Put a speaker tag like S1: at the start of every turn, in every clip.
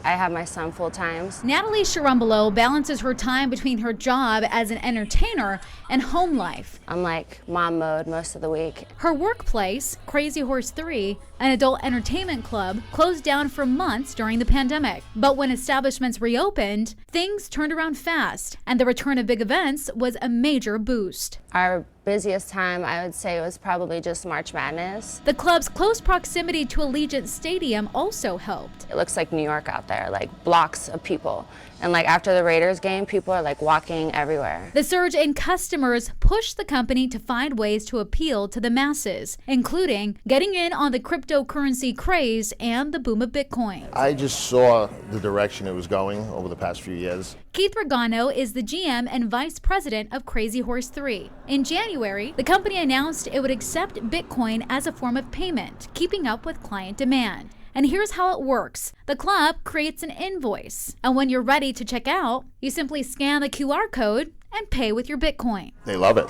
S1: I have my son full time.
S2: Natalie Sharumbalo balances her time between her job as an entertainer and home life.
S1: I'm like mom mode most of the week.
S2: Her workplace, Crazy Horse 3, an adult entertainment club, closed down for months during the pandemic. But when establishments reopened, things turned around fast, and the return of big events was a major boost.
S1: Our busiest time, I would say, was probably just March Madness.
S2: The club's close proximity to Allegiant Stadium also helped.
S1: It looks like New York out there, like blocks of people. And like after the Raiders game, people are like walking everywhere.
S2: The surge in customers pushed the company to find ways to appeal to the masses, including getting in on the cryptocurrency craze and the boom of Bitcoin.
S3: I just saw the direction it was going over the past few years.
S2: Keith Regano is the GM and vice president of Crazy Horse 3. In January, the company announced it would accept Bitcoin as a form of payment, keeping up with client demand. And here's how it works. The club creates an invoice, and when you're ready to check out, you simply scan the QR code and pay with your Bitcoin.
S3: They love it.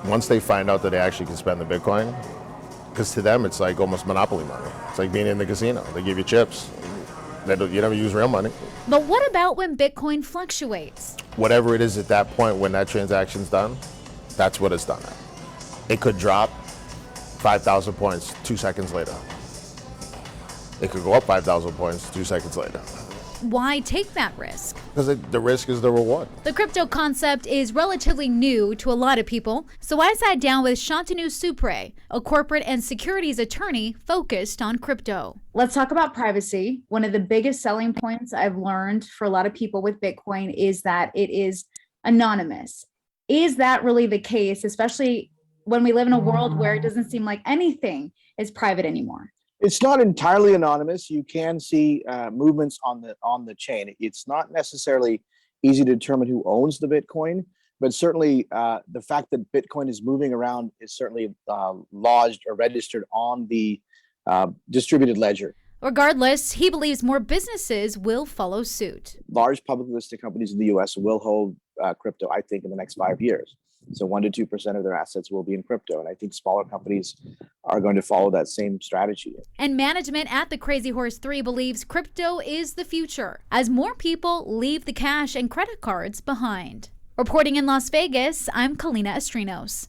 S3: Once they find out that they actually can spend the Bitcoin, because to them it's like almost monopoly money. It's like being in the casino. They give you chips. You never use real money.
S2: But what about when Bitcoin fluctuates?
S3: Whatever it is at that point when that transaction's done, that's what it's done at. It could drop 5,000 points 2 seconds later. It could go up 5,000 points 2 seconds later.
S2: Why take that risk?
S3: Because the risk is the reward.
S2: The crypto concept is relatively new to a lot of people, so I sat down with Shantanu Supre, a corporate and securities attorney focused on crypto.
S4: Let's talk about privacy. One of the biggest selling points I've learned for a lot of people with Bitcoin is that it is anonymous. Is that really the case, especially when we live in a world where it doesn't seem like anything is private anymore?
S5: It's not entirely anonymous. You can see movements on the chain. It's not necessarily easy to determine who owns the Bitcoin, but certainly the fact that Bitcoin is moving around is certainly lodged or registered on the distributed ledger.
S2: Regardless, he believes more businesses will follow suit.
S5: Large publicly listed companies in the U.S. will hold crypto, I think, in the next 5 years. So 1 to 2% of their assets will be in crypto. And I think smaller companies are going to follow that same strategy.
S2: And management at the Crazy Horse 3 believes crypto is the future as more people leave the cash and credit cards behind. Reporting in Las Vegas, I'm Kalyna Astrinos.